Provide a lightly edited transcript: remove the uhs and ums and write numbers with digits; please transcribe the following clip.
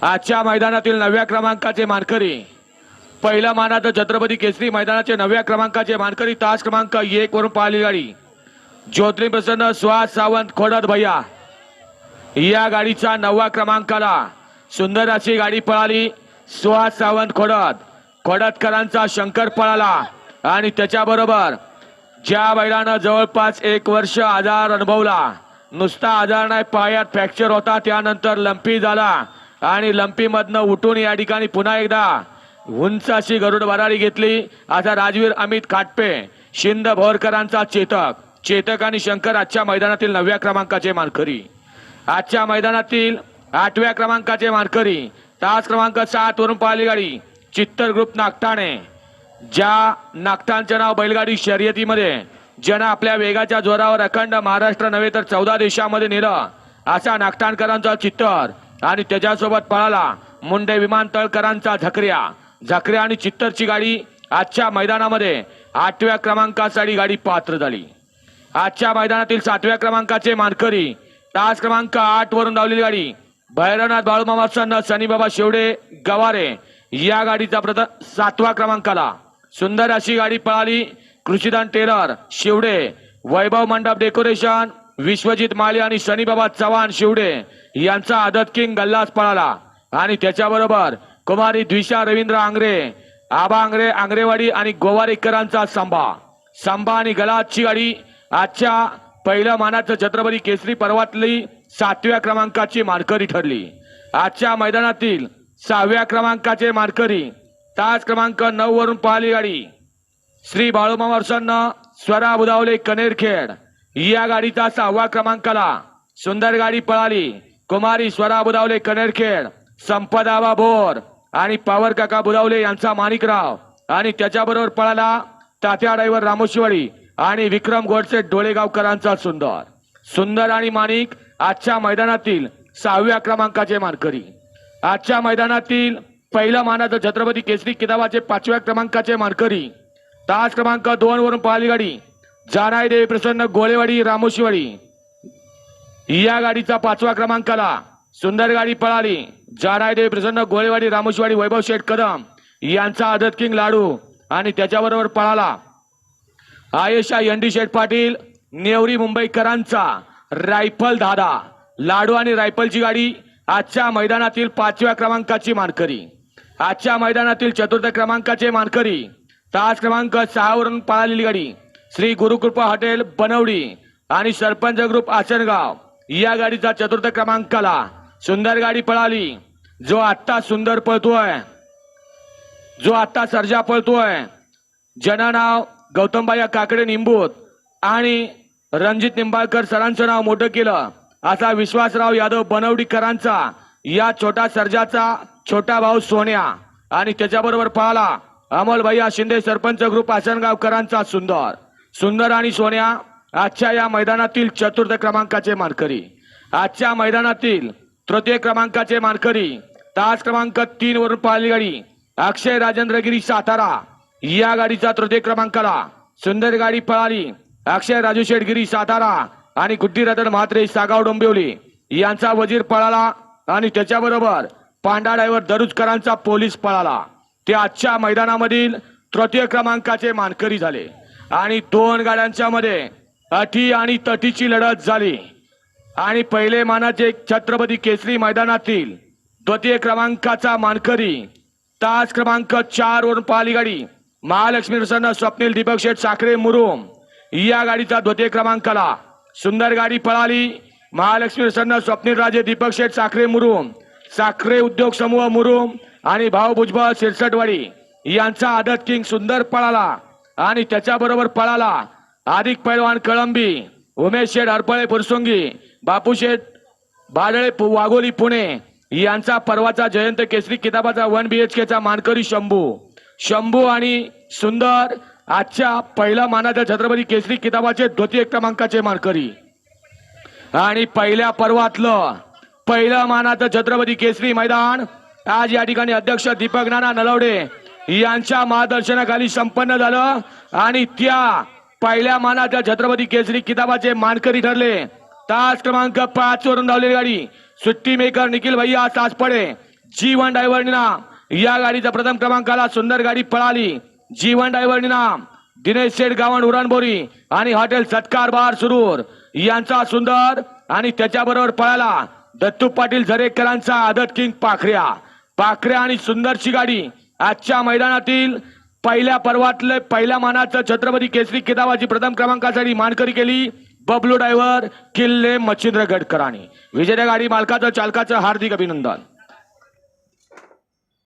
आजच्या मैदानातील 9व्या क्रमांकाचे मानकरी, पहिल्या मानाचं छत्रपती केसरी मैदानाचे 9व्या क्रमांकाचे मानकरी, तास क्रमांक 1 वरून पाहिली गाडी ज्योतिर्लिंग प्रसन्न सुहास सावंत खोडद भैया, या गाडीचा 9व्या क्रमांकाला सुंदर अशी गाडी पळाली. सुहास सावंत खोडदकरांचा शंकर पळाला आणि त्याच्याबरोबर ज्या बैलानं जवळपास 1 वर्ष आजार अनुभवला, नुसता आजार नाही, पायात फ्रॅक्चर होता, त्यानंतर लंपी झाला आणि लंपी मधनं उठून या ठिकाणी पुन्हा एकदा उंच अशी गरुड भरारी घेतली. असा राजवीर अमित खाटपे शिंद भोरकरांचा चेतक आणि शंकर आजच्या मैदानातील 9व्या क्रमांकाचे मानकरी. आजच्या मैदानातील 8व्या क्रमांकाचे मानकरी, तास क्रमांक 7 वरून पाहिली गाडी चित्तर ग्रुप नागठाणे. ज्या नागठाणचे नाव बैलगाडी शर्यतीमध्ये ज्यानं आपल्या वेगाच्या जोरावर अखंड महाराष्ट्र नव्हे तर 14 देशामध्ये नेलं, असा नागठाणकरांचा चित्तर आणि त्याच्यासोबत पळाला मुंडे विमानतळकरांचा झकऱ्या आणि चित्तरची गाडी आजच्या मैदानामध्ये 8व्या क्रमांकासाठी गाडी पात्र झाली. आजच्या मैदानातील 7व्या क्रमांकाचे मानकरी, तास क्रमांक 8 वरून धावलेली गाडी भैरवनाथ बाळूमामा सन्न सनीबाबा शेवडे गवारे, या गाडीचा 7व्या क्रमांकाला सुंदर अशी गाडी पळाली. कृषीदान टेलर शेवडे, वैभव मंडप डेकोरेशन विश्वजित माळी आणि शनीबाबा चव्हाण शेवडे यांचा आदत किंग गल्लास पळाला आणि त्याच्याबरोबर कुमारी द्विषा रवींद्र आंग्रे, आबा आंग्रेवाडी आणि गोवारेकरांचा संभा आणि गलासची गाडी आजच्या पहिल्या मानाचं छत्रपती केसरी पर्वातली 7व्या क्रमांकाची मानकरी ठरली. आजच्या मैदानातील 6व्या क्रमांकाचे मानकरी, तास क्रमांक 9 वरून पाहिली गाडी श्री बाळूमामा सन्न स्वरा बुधावले कनेरखेड, या गाडीचा 6व्या क्रमांकाला सुंदर गाडी पळाली. कुमारी स्वरा बुधावले कनेरखेड, संपदाबा भोर आणि पावर काका बुधावले यांचा माणिकराव आणि त्याच्याबरोबर पळाला तात्या ड्रायव्हर रामोशीवाडी आणि विक्रम गोडसे डोळेगावकरांचा सुंदर आणि माणिक आजच्या मैदानातील 6व्या क्रमांकाचे मानकरी. आजच्या मैदानातील पहिल्या मानाचं छत्रपती केसरी किताबाचे 5व्या क्रमांकाचे मानकरी, तास क्रमांक 2 वरून पाहिली गाडी जानाई देवी प्रसन्न गोळेवाडी रामोशीवाडी, या गाडीचा 5व्या क्रमांकाला सुंदर गाडी पळाली. जानाई देवी प्रसन्न गोळेवाडी रामोशीवाडी वैभव शेठ कदम यांचा आदत किंग लाडू आणि त्याच्याबरोबर पळाला आयेशा एनडी शेठ पाटील नेवरी मुंबईकरांचा रायफल दादा. लाडू आणि रायफलची गाडी आजच्या मैदानातील 5व्या क्रमांकाची मानकरी. आजच्या मैदानातील 4थ्या क्रमांकाचे मानकरी, तास क्रमांक 6 वरून पळालेली गाडी श्री गुरुकृपा हॉटेल बनवडी आणि सरपंच ग्रुप आसनगाव, या गाडीचा 4थ्या क्रमांकाला सुंदर गाडी पळाली. जो आत्ता सुंदर पळतोय, जो आत्ता सर्जा पळतोय, ज्यानं नाव गौतमबाई काकडे निंबूत आणि रणजित निंबाळकर सरांचं नाव मोठं केलं, असा विश्वासराव यादव बनवडीकरांचा या छोटा सर्जाचा छोटा भाऊ सोन्या आणि त्याच्याबरोबर पळाला अमोल भैया शिंदे सरपंच ग्रुप आसनगावकरांचा सुंदर आणि सोन्या आजच्या या मैदानातील 4थ्या क्रमांकाचे मानकरी. आजच्या मैदानातील 3य क्रमांकाचे मानकरी, तास क्रमांक 3 वरून पाहिली गाडी अक्षय राजेंद्रगिरी सातारा, या गाडीचा 3य क्रमांकाला सुंदर गाडी पळाली. अक्षय राजू शेठगिरी सातारा आणि गुड्डी रतन म्हात्रे सागाव डोंबिवली यांचा वजीर पळाला आणि त्याच्याबरोबर पांडा ड्रायव्हर दरुजकरांचा पोलीस पळाला. ते आजच्या मैदानामधील 3य क्रमांकाचे मानकरी झाले आणि 2 गाड्यांच्या मध्ये अटी आणि तटीची लढत झाली आणि पहिले मानाचे छत्रपती केसरी मैदानातील 2य क्रमांकाचा मानकरी, तास क्रमांक 4 वरून पाहिली गाडी महालक्ष्मी प्रसन्न स्वप्नील दीपक शेठ साखरे मुरुम, या गाडीचा 2य क्रमांकाला सुंदर गाडी पळाली. महालक्ष्मी प्रसन्न स्वप्नील राजे दीपक शेठ साखरे मुरुम, साखरे उद्योग समूह मुरुम आणि भाऊ भुजबळ शिरसटवाडी यांचा आदत किंग सुंदर पळाला आणि त्याच्याबरोबर पळाला अधिक पैलवान कळंबी उमेश शेठ हरपळे फुरसुंगी, बापू शेठ बाडळे वाघोली पुणे यांचा परवाचा जयंत केसरी किताबाचा 1 BHK चा मानकरी शंभू आणि सुंदर आजच्या पहिल्या मानाच्या छत्रपती केसरी किताबाचे 2य क्रमांकाचे मानकरी. आणि पहिल्या पर्वातलं पहिलं मानाचं छत्रपती केसरी मैदान आज या ठिकाणी अध्यक्ष दीपक नाना नलवडे यांच्या मार्गदर्शनाखाली संपन्न झालं आणि त्या पहिल्या मानाच्या छत्रपती केसरी किताबाचे मानकरी ठरले तास क्रमांक 5 वरून धावलेली गाडी सुट्टी मेकर निखिल भैया सासपडे जीवन ड्रायव्हर नाम या गाडीचा प्रथम क्रमांकाला सुंदर गाडी पळाली. जीवन ड्रायव्हर नाम दिनेश शेठ गावण उरणबोरी आणि हॉटेल सत्कार बार सुरूर यांचा सुंदर आणि त्याच्याबरोबर पळाला दत्तू पाटील झरेकरांचा आदत किंग पाखऱ्या आणि सुंदरची गाडी आजच्या मैदानातील पहिल्या पर्वातले पहिल्या मानाचं छत्रपती केसरी किताबाची प्रथम क्रमांकासाठी मानकरी केली बबलू ड्रायव्हर किल्ले मच्छिंद्र गडकरांनी. विजेत्या गाडी मालकाचं चालकाचं हार्दिक अभिनंदन.